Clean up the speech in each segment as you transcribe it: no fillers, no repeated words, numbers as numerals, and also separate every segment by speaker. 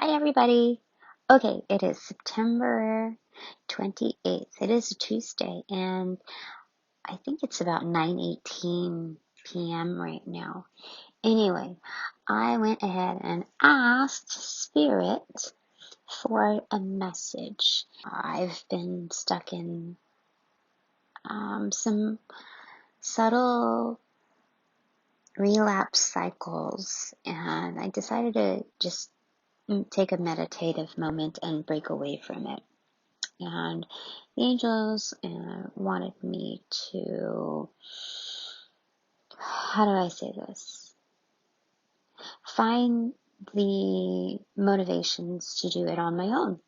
Speaker 1: Hi, everybody. Okay, it is September 28th. It is a Tuesday, and I think it's about 9:18 p.m. right now. Anyway, I went ahead and asked Spirit for a message. I've been stuck in some subtle relapse cycles, and I decided to just take a meditative moment and break away from it. And the angels wanted me to, how do I say this? Find the motivations to do it on my own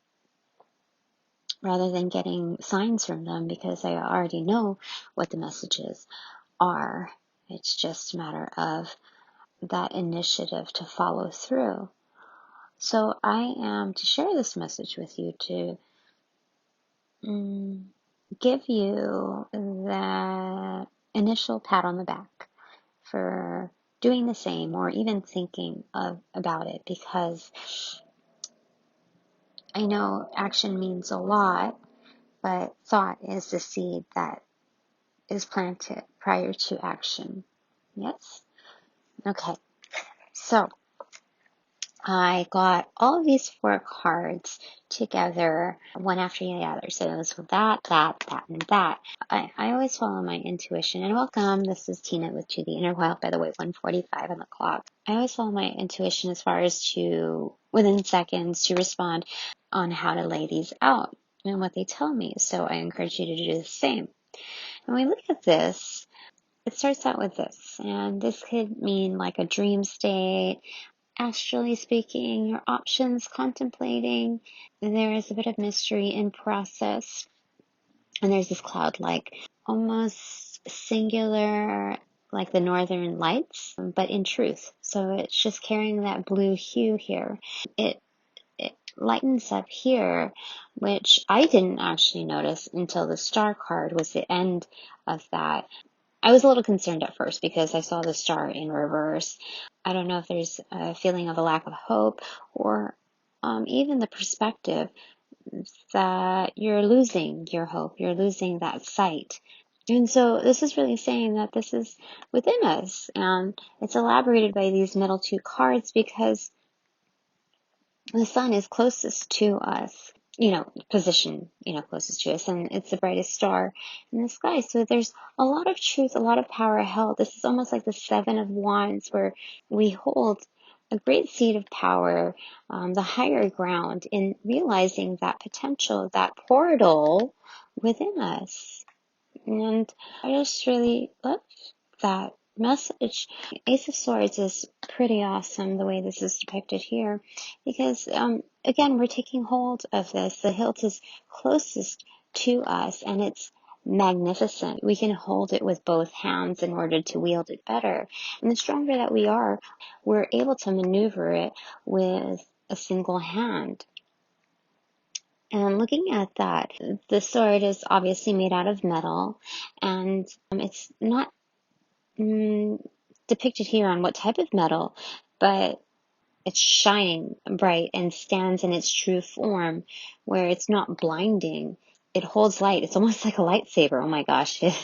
Speaker 1: rather than getting signs from them, because I already know what the messages are. It's just a matter of that initiative to follow through. So I am to share this message with you to give you the initial pat on the back for doing the same or even thinking about it, because I know action means a lot, but thought is the seed that is planted prior to action. Yes? Okay. So I got all of these 4 cards together, one after the other. So it was that, and that. I always follow my intuition. And welcome, this is Tina with To the Inner Wild, by the way, 1:45 on the clock. I always follow my intuition as far as to, within seconds, to respond on how to lay these out and what they tell me. So I encourage you to do the same. When we look at this, it starts out with this, and this could mean like a dream state, astrally speaking, your options, contemplating. There is a bit of mystery in process. And there's this cloud, like almost singular, like the northern lights, but in truth. So it's just carrying that blue hue here. It lightens up here, which I didn't actually notice until the star card was the end of that. I was a little concerned at first because I saw the star in reverse. I don't know if there's a feeling of a lack of hope, or even the perspective that you're losing your hope, you're losing that sight. And so this is really saying that this is within us, and it's elaborated by these middle 2 cards because the sun is closest to us, position, closest to us, and it's the brightest star in the sky. So there's a lot of truth, a lot of power held. This is almost like the 7 of Wands, where we hold a great seed of power, the higher ground, in realizing that potential, that portal within us. And I just really love that message. Ace of Swords is pretty awesome the way this is depicted here, because again, we're taking hold of this. The hilt is closest to us, and it's magnificent. We can hold it with both hands in order to wield it better. And the stronger that we are, we're able to maneuver it with a single hand. And looking at that, the sword is obviously made out of metal, and it's not depicted here on what type of metal, but it's shining bright and stands in its true form, where it's not blinding. It holds light. It's almost like a lightsaber. Oh my gosh, it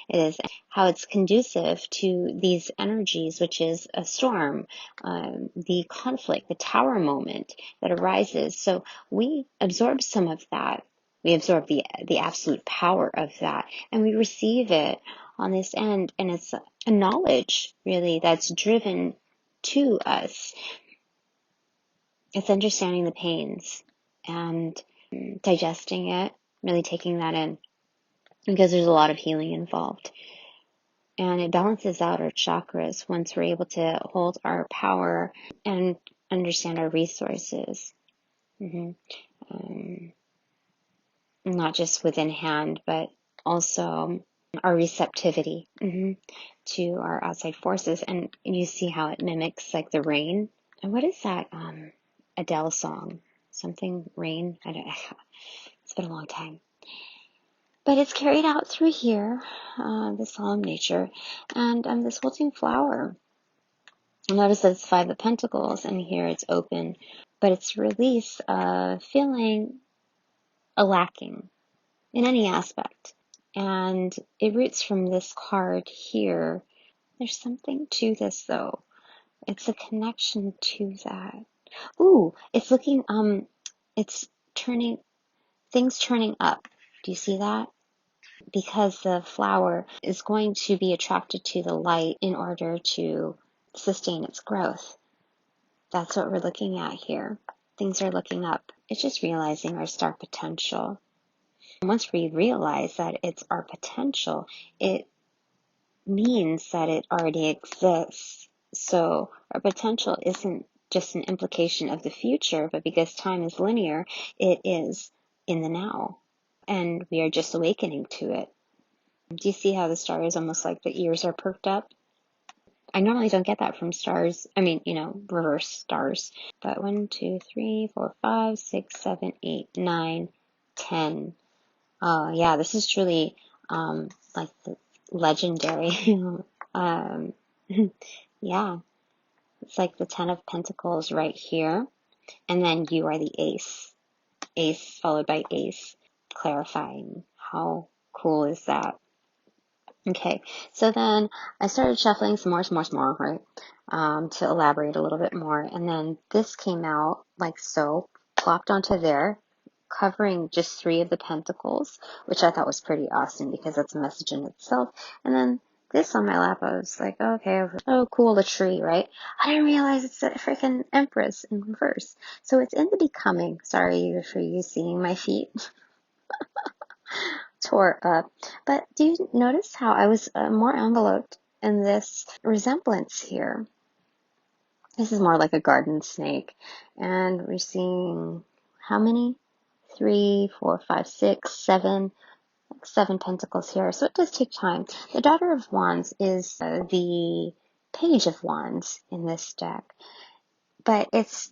Speaker 1: is. How it's conducive to these energies, which is a storm, the conflict, the tower moment that arises. So we absorb some of that. We absorb the absolute power of that, and we receive it on this end. And it's a knowledge, really, that's driven to us. It's understanding the pains and digesting it, really taking that in, because there's a lot of healing involved. And it balances out our chakras once we're able to hold our power and understand our resources. Not just within hand, but also our receptivity to our outside forces. And you see how it mimics like the rain. And what is that Adele song? Something rain? It's been a long time. But it's carried out through here, the solemn nature, and this wilting flower. Notice that it's Five of Pentacles, and here it's open, but it's release of feeling a lacking in any aspect. And it roots from this card here. There's something to this though. It's a connection to that. Ooh, it's looking, it's turning, things turning up. Do you see that? Because the flower is going to be attracted to the light in order to sustain its growth. That's what we're looking at here. Things are looking up. It's just realizing our star potential. And once we realize that it's our potential, it means that it already exists. So our potential isn't just an implication of the future, but because time is linear, it is in the now. And we are just awakening to it. Do you see how the star is almost like the ears are perked up? I normally don't get that from stars. I mean, reverse stars. But 1, 2, 3, 4, 5, 6, 7, 8, 9, 10. Oh, yeah, this is truly like the legendary. um, yeah, it's like the 10 of Pentacles right here. And then you are the ace. Ace followed by ace. Clarifying. How cool is that? Okay, so then I started shuffling some more, right? To elaborate a little bit more. And then this came out like so, plopped onto there, covering just 3 of the pentacles, which I thought was pretty awesome because that's a message in itself. And then this on my lap, I was like, okay, oh, cool, a tree, right? I didn't realize it's a freaking Empress in reverse. So it's in the becoming. Sorry for you seeing my feet tore up. But do you notice how I was more enveloped in this resemblance here? This is more like a garden snake. And we're seeing how many? 3, 4, 5, 6, 7, 7 pentacles here. So it does take time. The Daughter of Wands is the Page of Wands in this deck. But it's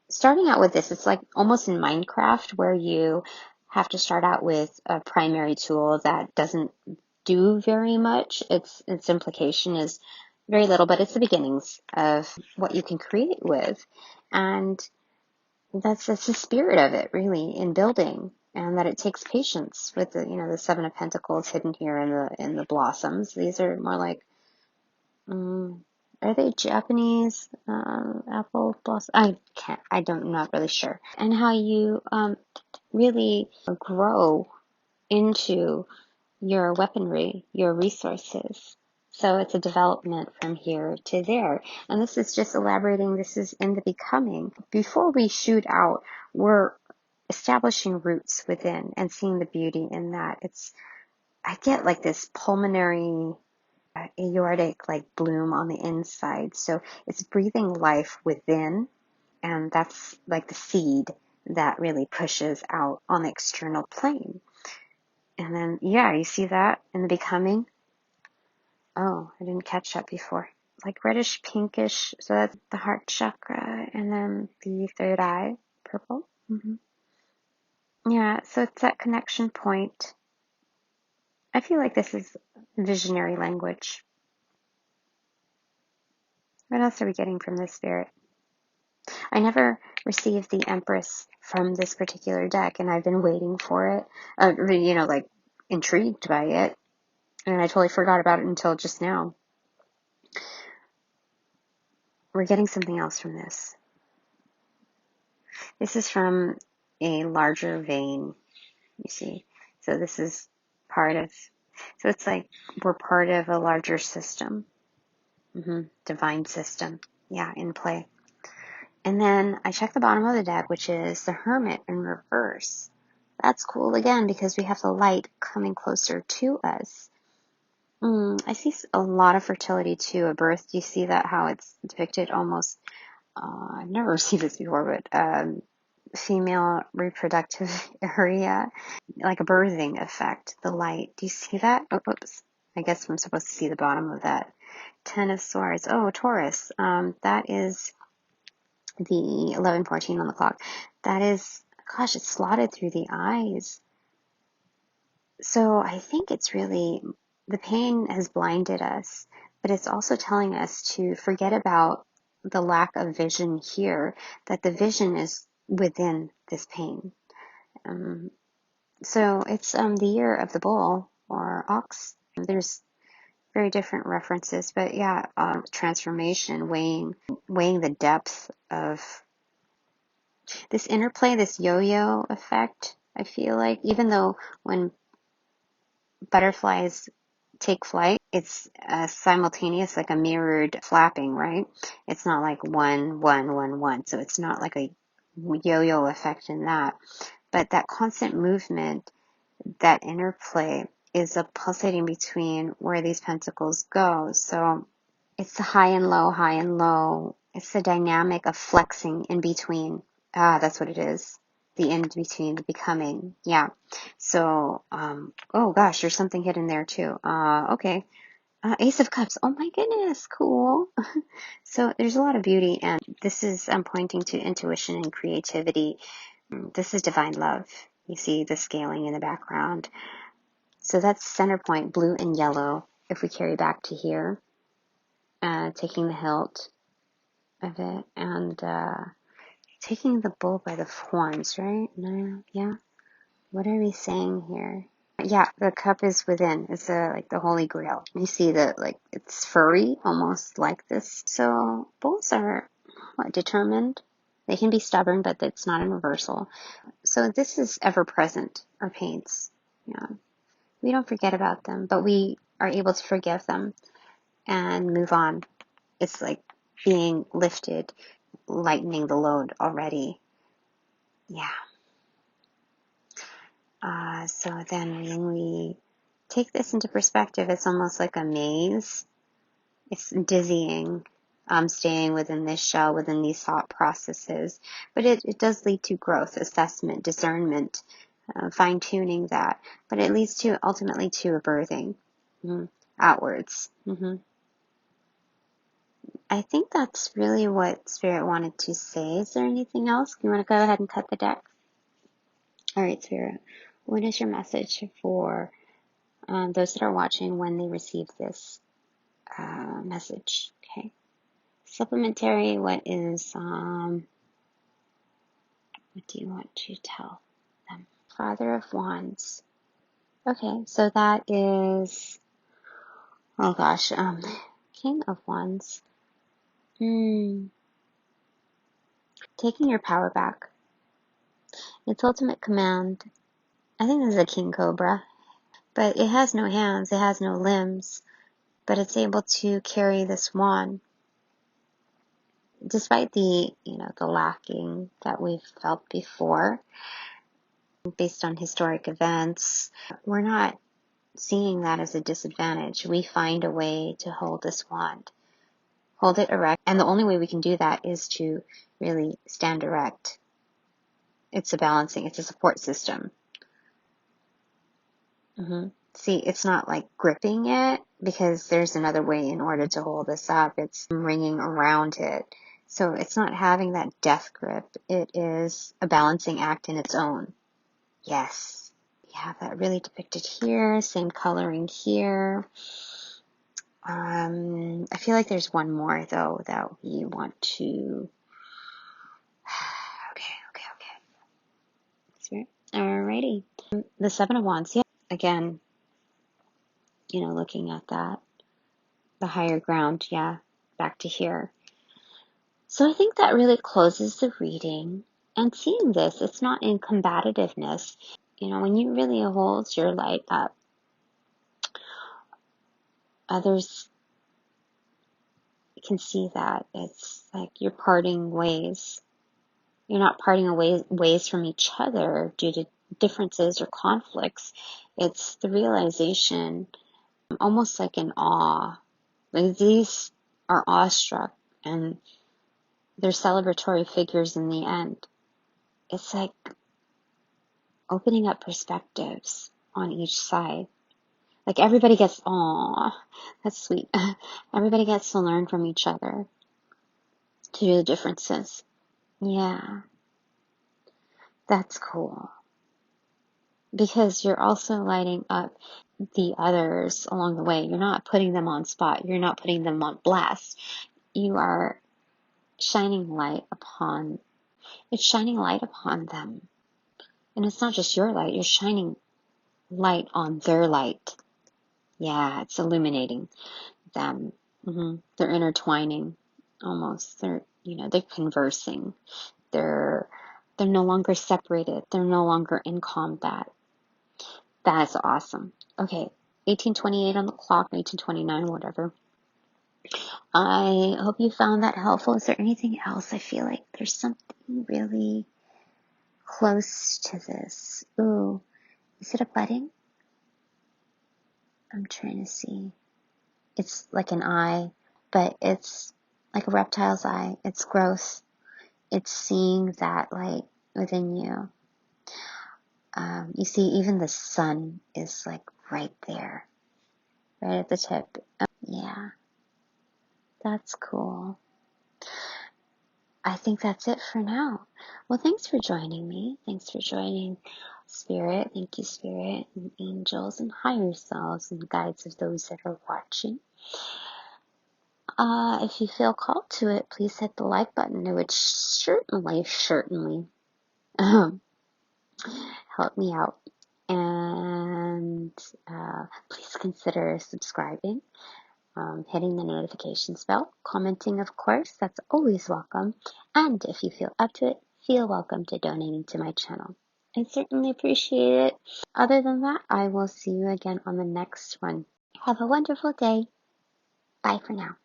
Speaker 1: starting out with this, it's like almost in Minecraft where you have to start out with a primary tool that doesn't do very much. Its implication is very little, but it's the beginnings of what you can create with. And that's the spirit of it, really, in building. And that it takes patience with the 7 of Pentacles hidden here in the blossoms. These are more like, are they Japanese apple blossom? I'm not really sure. And how you really grow into your weaponry, your resources. So it's a development from here to there. And this is just elaborating, this is in the becoming. Before we shoot out, we're establishing roots within and seeing the beauty in that. I get like this pulmonary aortic like bloom on the inside. So it's breathing life within, and that's like the seed that really pushes out on the external plane. And then, yeah, you see that in the becoming? Oh, I didn't catch that before. Like reddish pinkish, so that's the heart chakra, and then the third eye, purple. Yeah, so it's that connection point. I feel like this is visionary language. What else are we getting from this spirit? I never received the Empress from this particular deck, and I've been waiting for it, like intrigued by it, and I totally forgot about it until just now. We're getting something else from this. This is from a larger vein, you see. So this is so it's like we're part of a larger system. Divine system. Yeah, in play. And then I check the bottom of the deck, which is the Hermit in reverse. That's cool again because we have the light coming closer to us. I see a lot of fertility too, a birth. Do you see that, how it's depicted almost, I've never seen this before, but female reproductive area, like a birthing effect, the light. Do you see that? Oh, oops. I guess I'm supposed to see the bottom of that. 10 of Swords. Oh, Taurus. That is the 11:14 on the clock. That is, gosh, it's slotted through the eyes. So I think it's really, the pain has blinded us, but it's also telling us to forget about the lack of vision here, that the vision is within this pain. So it's the year of the bull or ox. There's very different references, but yeah, transformation, weighing the depth of this interplay, this yo-yo effect. I feel like even though when butterflies take flight, it's simultaneous, like a mirrored flapping, right? It's not like one, one, one, one. So it's not like a yo-yo effect in that. But that constant movement, that interplay is a pulsating between where these pentacles go. So it's the high and low, high and low. It's the dynamic of flexing in between. Ah, that's what it is. The in between, the becoming. Yeah. So, oh gosh, there's something hidden there too. Okay. Ace of Cups. Oh my goodness. Cool. So there's a lot of beauty, and this is pointing to intuition and creativity. This is divine love. You see the scaling in the background. So that's center point, blue and yellow. If we carry back to here, taking the hilt of it and taking the bull by the horns, right? No, yeah. What are we saying here? Yeah, the cup is within. It's like the Holy Grail. You see that, like, it's furry, almost like this. So bulls are determined. They can be stubborn, but it's not a reversal. So this is ever present. Our pains. Yeah, we don't forget about them, but we are able to forgive them and move on. It's like being lifted, lightening the load already. Yeah. So then when we take this into perspective, it's almost like a maze. It's dizzying, staying within this shell, within these thought processes. But it does lead to growth, assessment, discernment, fine-tuning that. But it leads to ultimately to a birthing outwards. I think that's really what Spirit wanted to say. Is there anything else? You want to go ahead and cut the deck? All right, Spirit. What is your message for those that are watching when they receive this message? Okay. Supplementary, what do you want to tell them? Father of Wands. Okay, so that is, oh gosh, King of Wands. Taking your power back. Its ultimate command. I think this is a King Cobra, but it has no hands, it has no limbs, but it's able to carry this wand. Despite the lacking that we've felt before, based on historic events, we're not seeing that as a disadvantage. We find a way to hold this wand, hold it erect, and the only way we can do that is to really stand erect. It's a balancing, it's a support system. See, it's not like gripping it, because there's another way in order to hold this up. It's ringing around it. So it's not having that death grip. It is a balancing act in its own. Yes. We have that really depicted here. Same coloring here. I feel like there's one more, though, that we want to... Okay. Alrighty. The Seven of Wands. Yeah. Again, looking at that. The higher ground. Yeah. Back to here. So I think that really closes the reading. And seeing this, it's not in combativeness. When you really hold your light up, others can see that. It's like you're parting ways. You're not parting ways from each other due to differences or conflicts. It's the realization, almost like an awe. Like these are awestruck and they're celebratory figures in the end. It's like opening up perspectives on each side. Like everybody gets, aw, that's sweet. Everybody gets to learn from each other to do the differences. Yeah, that's cool. because you're also lighting up the others along the way. You're not putting them on spot. You're not putting them on blast. You are shining light upon, it's shining light upon them. And it's not just your light, you're shining light on their light. Yeah, it's illuminating them. They're intertwining almost. They're conversing. They're no longer separated. They're no longer in combat. That is awesome. Okay, 1828 on the clock, 1829, whatever. I hope you found that helpful. Is there anything else? I feel like there's something really close to this. Ooh, is it a budding? I'm trying to see. It's like an eye, but it's like a reptile's eye. It's growth. It's seeing that light within you. You see, even the sun is like right there, right at the tip. Yeah, that's cool. I think that's it for now. Well, thanks for joining me. Thanks for joining Spirit. Thank you, Spirit, and angels, and higher selves, and guides of those that are watching. If you feel called to it, please hit the like button. It would certainly help me out. And please consider subscribing, hitting the notifications bell, commenting, of course, that's always welcome. And if you feel up to it, feel welcome to donating to my channel. I certainly appreciate it. Other than that, I will see you again on the next one. Have a wonderful day. Bye for now.